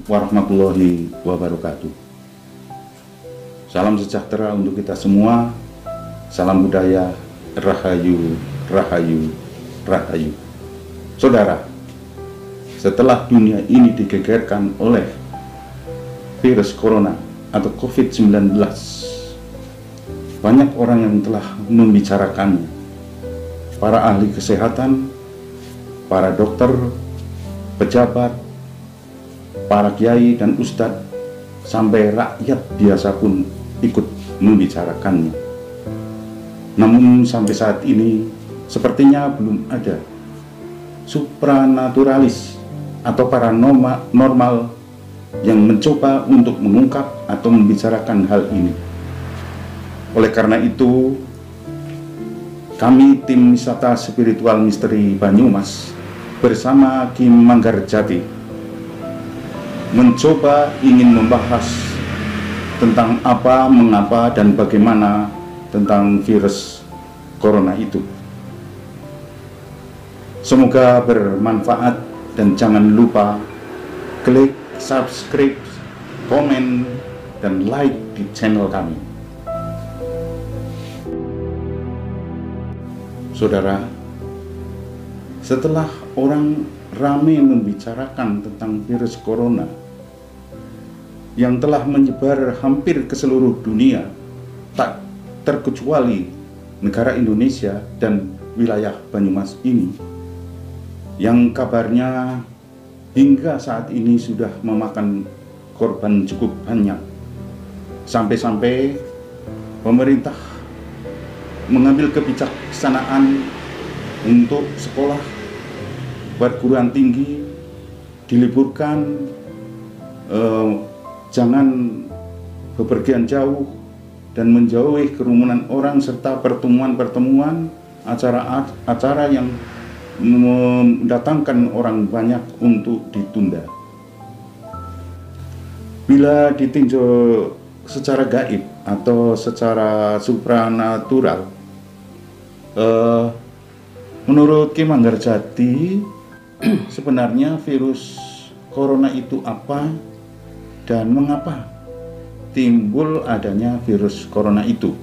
warahmatullahi wabarakatuh. Salam sejahtera untuk kita semua. Salam budaya, rahayu, rahayu, rahayu. Saudara, setelah dunia ini digegerkan oleh virus corona atau COVID-19, banyak orang yang telah membicarakannya. Para ahli kesehatan, para dokter, pejabat, para kiai dan ustadz, sampai rakyat biasa pun ikut membicarakannya. Namun sampai saat ini sepertinya belum ada supranaturalis atau paranormal yang mencoba untuk mengungkap atau membicarakan hal ini. Oleh karena itu, kami tim wisata spiritual misteri Banyumas bersama Kim Manggarjati mencoba ingin membahas tentang apa, mengapa, dan bagaimana tentang virus corona itu. Semoga bermanfaat dan jangan lupa klik subscribe, komen, dan like di channel kami. Saudara, setelah orang ramai membicarakan tentang virus corona yang telah menyebar hampir ke seluruh dunia, tak terkecuali negara Indonesia dan wilayah Banyumas ini, yang kabarnya hingga saat ini sudah memakan korban cukup banyak, sampai-sampai pemerintah mengambil kebijaksanaan untuk sekolah perguruan tinggi diliburkan, jangan bepergian jauh dan menjauhi kerumunan orang serta pertemuan-pertemuan, acara-acara yang mendatangkan orang banyak untuk ditunda. Bila ditinjau secara gaib atau secara supranatural, menurut Kim Manggarjati, sebenarnya virus corona itu apa dan mengapa timbul adanya virus corona itu?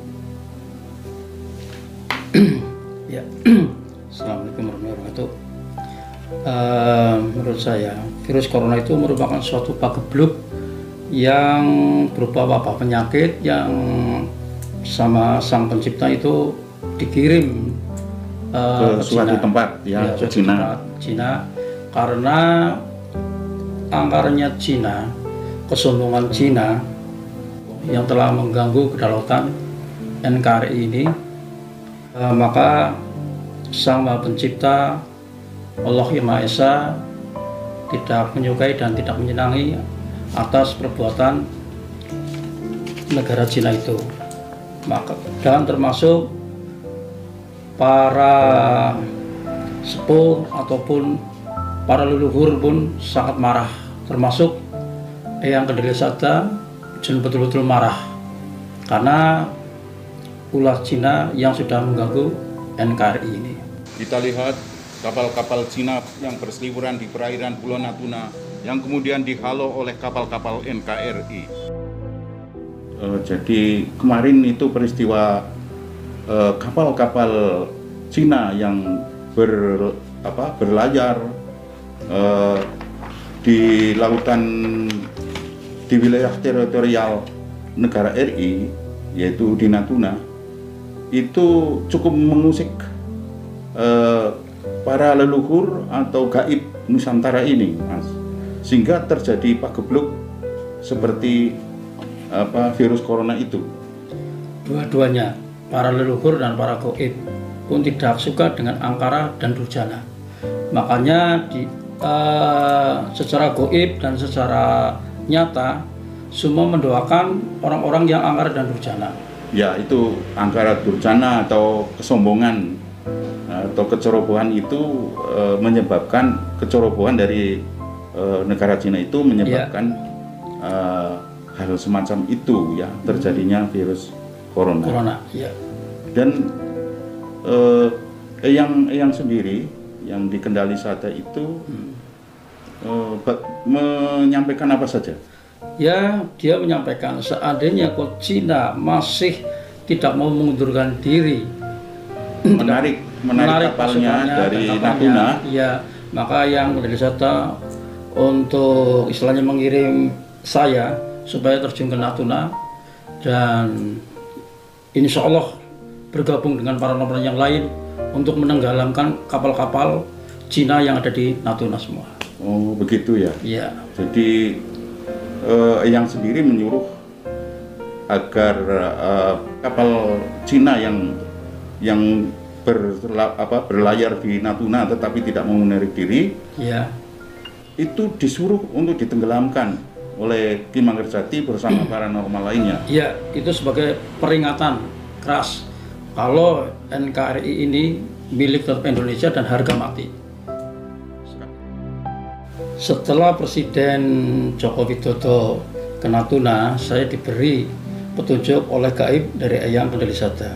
Ya, Assalamualaikum warahmatullahi wabarakatuh. Menurut saya, virus corona itu merupakan suatu pagebluk yang berupa wabah penyakit yang sama sang pencipta itu dikirim ke suatu tempat, ya, ke Cina. Karena anggarannya Cina, kesombongan Cina yang telah mengganggu kedaulatan NKRI ini, maka Sang Maha Pencipta Allah Yang Maha Esa tidak menyukai dan tidak menyenangi atas perbuatan negara Cina itu. Maka dan termasuk para sepuh ataupun para leluhur pun sangat marah, termasuk Eyang Kendeli Sakti betul-betul marah karena ulah Cina yang sudah mengganggu NKRI ini. Kita lihat kapal-kapal Cina yang berseliweran di perairan Pulau Natuna yang kemudian dihalau oleh kapal-kapal NKRI. Jadi kemarin itu peristiwa kapal-kapal Cina yang berlayar di lautan di wilayah teritorial negara RI, yaitu di Natuna, itu cukup mengusik para leluhur atau gaib Nusantara ini, Mas, sehingga terjadi pagebluk seperti virus corona itu. Dua-duanya, para leluhur dan para gaib pun tidak suka dengan angkara dan durjana. Makanya secara gaib dan secara nyata semua mendoakan orang-orang yang angkara dan durjana. Ya, itu angkara durjana atau kesombongan atau kecerobohan itu menyebabkan kecerobohan dari negara Cina itu menyebabkan hal semacam itu, ya, terjadinya virus corona. Ya. Dan yang sendiri yang di Kendali Sada itu menyampaikan apa saja? Ya, dia menyampaikan seandainya kok Cina masih tidak mau mengundurkan diri, menarik kapalnya dari Natuna, ya, maka yang berwisata untuk istilahnya mengirim saya supaya terjun ke Natuna dan insya Allah bergabung dengan para nelayan yang lain untuk menenggelamkan kapal-kapal Cina yang ada di Natuna semua. Oh, begitu ya? Iya. Jadi yang sendiri menyuruh agar kapal Cina yang berlayar di Natuna tetapi tidak mau menarik diri, ya, itu disuruh untuk ditenggelamkan oleh Ki Manggarjati bersama paranormal lainnya. Iya, itu sebagai peringatan keras kalau NKRI ini milik tetap Indonesia dan harga mati. Setelah Presiden Joko Widodo ke Natuna, saya diberi petunjuk oleh gaib dari Eyang Kendalisada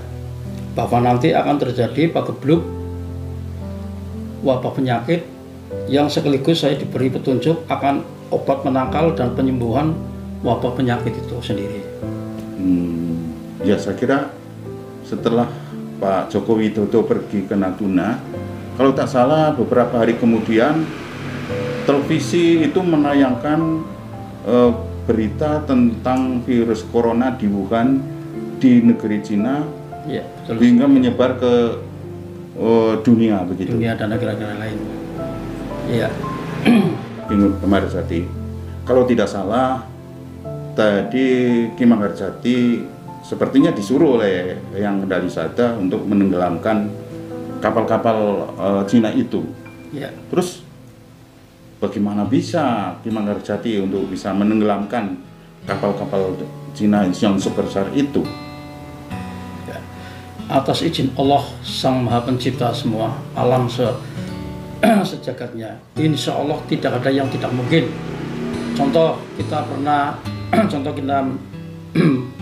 bahwa nanti akan terjadi pagebluk wabah penyakit yang sekaligus saya diberi petunjuk akan obat penangkal dan penyembuhan wabah penyakit itu sendiri. Ya, saya kira setelah Pak Joko Widodo pergi ke Natuna, kalau tak salah beberapa hari kemudian televisi itu menayangkan berita tentang virus corona di Wuhan di negeri Cina, ya, betul, hingga menyebar ke dunia begitu. Dunia dan negara-negara lain. Iya. Ki Manggarjati, kalau tidak salah tadi Ki Manggarjati sepertinya disuruh oleh Eyang Kendalisada untuk menenggelamkan kapal-kapal Cina itu. Ya. Terus bagaimana bisa Ki Manggarjati untuk bisa menenggelamkan kapal-kapal Cina yang sebesar itu? Ya. Atas izin Allah Sang Maha Pencipta semua alam sejagatnya, insya Allah tidak ada yang tidak mungkin. Contoh kita pernah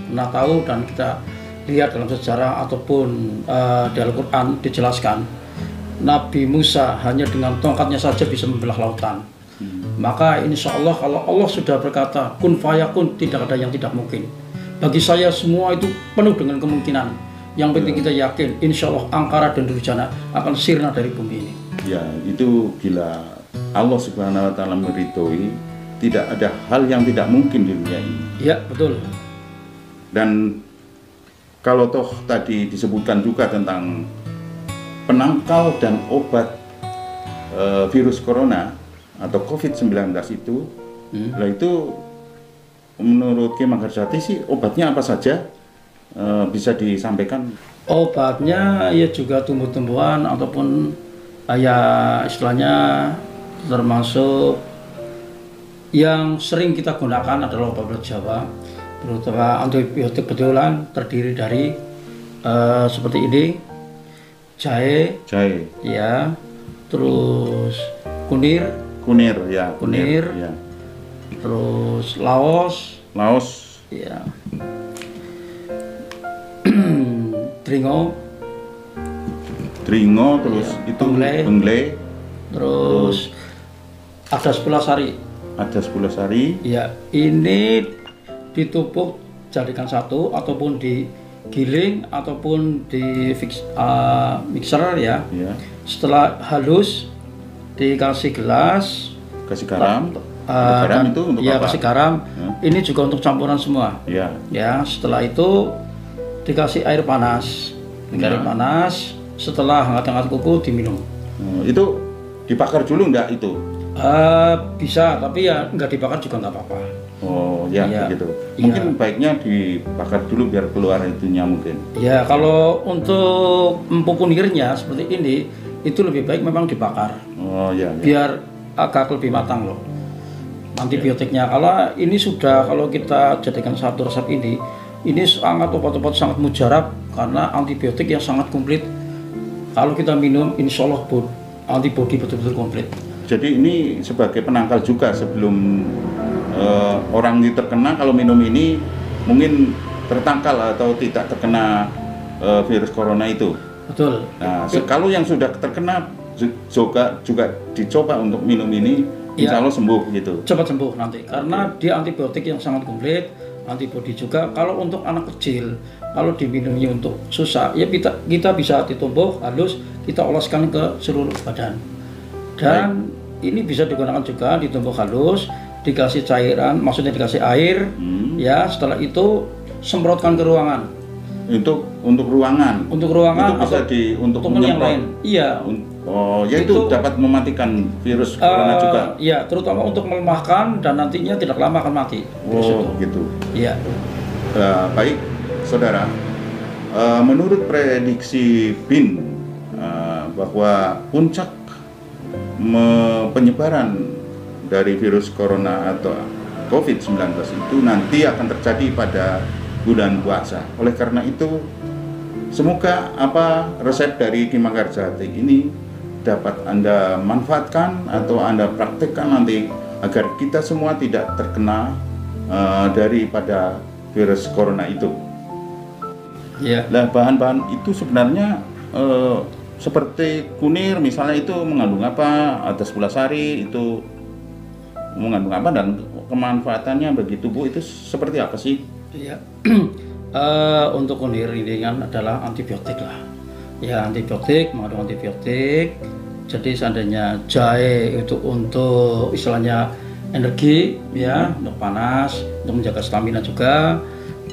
pernah tahu dan kita lihat dalam sejarah ataupun di Al-Quran dijelaskan Nabi Musa hanya dengan tongkatnya saja bisa membelah lautan. Maka insya Allah kalau Allah sudah berkata kun fayakun, tidak ada yang tidak mungkin. Bagi saya semua itu penuh dengan kemungkinan. Yang penting kita yakin insya Allah Angkara dan Durjana akan sirna dari bumi ini. Ya, itu bila Allah Subhanahu wa Ta'ala meridhoi, tidak ada hal yang tidak mungkin di dunia ini. Ya, betul. Dan kalau toh tadi disebutkan juga tentang penangkal dan obat virus corona atau COVID-19 itu, lah itu menurut Ki Manggarjati sih obatnya apa saja bisa disampaikan? Obatnya ya juga tumbuh-tumbuhan ataupun ya istilahnya termasuk yang sering kita gunakan adalah obat Jawa, terutama antibiotik betulan terdiri dari seperti ini, jahe, ya, terus kunir, ya, terus laos, ya, Dringo, terus ya, itu bengle, terus ada 10 sari. Ya, ini ditumpuk jadikan satu ataupun digiling ataupun di mixer ya. Setelah halus dikasih gelas, kasih garam. Garam itu untuk ya, apa? Kasih garam. Ini juga untuk campuran semua. Ya, setelah itu dikasih air panas. Air panas, setelah hangat-hangat kuku diminum. Itu dibakar dulu enggak itu? Bisa, tapi ya nggak dibakar juga nggak apa-apa. Oh ya, begitu. Mungkin baiknya dibakar dulu biar keluar itunya mungkin. Ya, kalau untuk empuk kunirnya seperti ini, itu lebih baik memang dibakar. Biar agak lebih matang loh. Antibiotiknya, kalau ini sudah, kalau kita jadikan satu resep ini sangat obat-obat sangat mujarab karena antibiotik yang sangat komplit. Kalau kita minum, insya Allah antibodi betul-betul komplit. Jadi ini sebagai penangkal juga sebelum orang ini terkena, kalau minum ini mungkin tertangkal atau tidak terkena virus corona itu. Betul. Nah, kalau yang sudah terkena juga dicoba untuk minum ini insya Allah sembuh gitu. Cepat sembuh nanti, karena dia antibiotik yang sangat komplit, antibodi juga. Kalau untuk anak kecil, kalau diminumnya untuk susah, ya kita bisa ditumbuk halus, kita oleskan ke seluruh badan. Dan ini bisa digunakan juga ditumbuk halus, dikasih cairan, maksudnya dikasih air, ya. Setelah itu semprotkan ke ruangan. Untuk ruangan. Untuk ruangan itu bisa untuk yang lain. Iya. Oh, ya itu dapat mematikan virus corona juga. Iya, terutama untuk melemahkan dan nantinya tidak lama akan mati. Oh, gitu. Iya. Baik, saudara. Menurut prediksi BIN bahwa puncak penyebaran dari virus corona atau COVID-19 itu nanti akan terjadi pada bulan puasa. Oleh karena itu, semoga resep dari Ki Manggarjati ini dapat Anda manfaatkan atau Anda praktekkan nanti agar kita semua tidak terkena daripada virus corona itu. Yeah. Nah, bahan-bahan itu sebenarnya seperti kunir misalnya, itu mengandung apa, adas gula sari itu mengandung apa, dan kemanfaatannya bagi tubuh itu seperti apa sih? Ya, untuk kunir ini kan adalah antibiotik lah. Ya, antibiotik, mengandung antibiotik. Jadi seandainya jahe itu untuk istilahnya energi, ya, untuk panas, untuk menjaga stamina juga.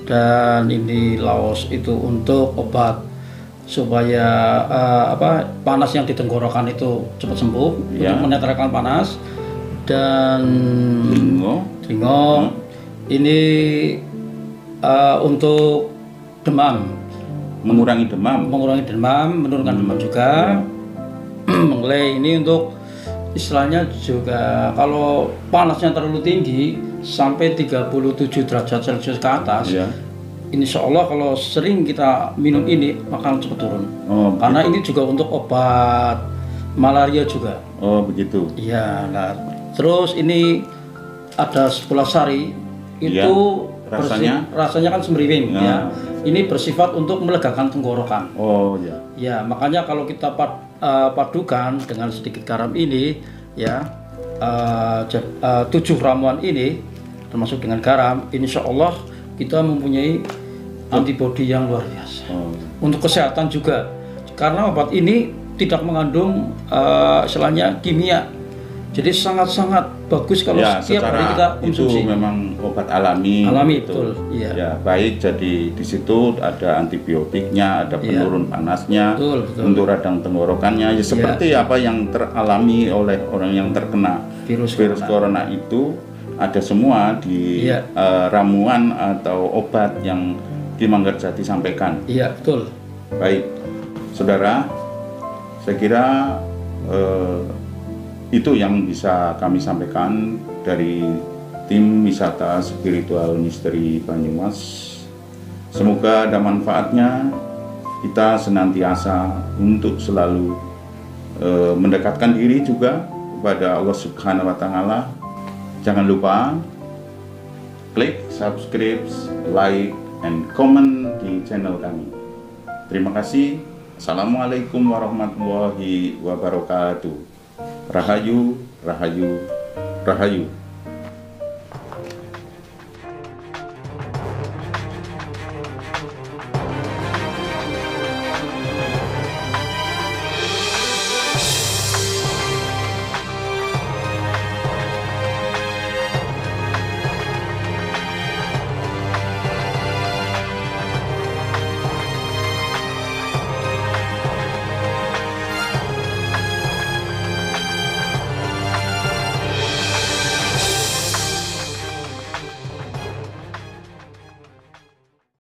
Dan ini laos itu untuk obat supaya panas yang di tenggorokan itu cepat sembuh, untuk menetralkan panas. Dan tringo ini untuk demam, mengurangi demam, menurunkan demam juga. Menglai ini untuk istilahnya juga kalau panasnya terlalu tinggi sampai 37 derajat Celcius ke atas, insya Allah kalau sering kita minum ini akan cepat turun. Karena ini juga untuk obat malaria juga. Oh, begitu. Iya. Nah, terus ini ada gula sari itu. Rasanya kan semriwing, ya. Ini bersifat untuk melegakan tenggorokan. Oh, ya. Ya, makanya kalau kita padukan dengan sedikit garam ini, ya, 7 ramuan ini termasuk dengan garam, insya Allah kita mempunyai antibodi yang luar biasa. Untuk kesehatan juga, karena obat ini tidak mengandung istilahnya kimia. Jadi sangat-sangat bagus kalau setiap hari kita konsumsi. Itu memang obat alami. Betul. Iya. Ya, baik. Jadi di situ ada antibiotiknya, ada penurun panasnya, betul. Untuk radang tenggorokannya. Ya, seperti apa yang teralami oleh orang yang terkena virus corona itu, ada semua di ramuan atau obat yang Ki Manggarjati sampaikan. Iya, betul. Baik, saudara, saya kira itu yang bisa kami sampaikan dari tim wisata spiritual misteri Banyumas. Semoga ada manfaatnya. Kita senantiasa untuk selalu mendekatkan diri juga kepada Allah Subhanahu wa Ta'ala. Jangan lupa klik subscribe, like, and comment di channel kami. Terima kasih. Assalamualaikum warahmatullahi wabarakatuh. Rahayu, rahayu, rahayu.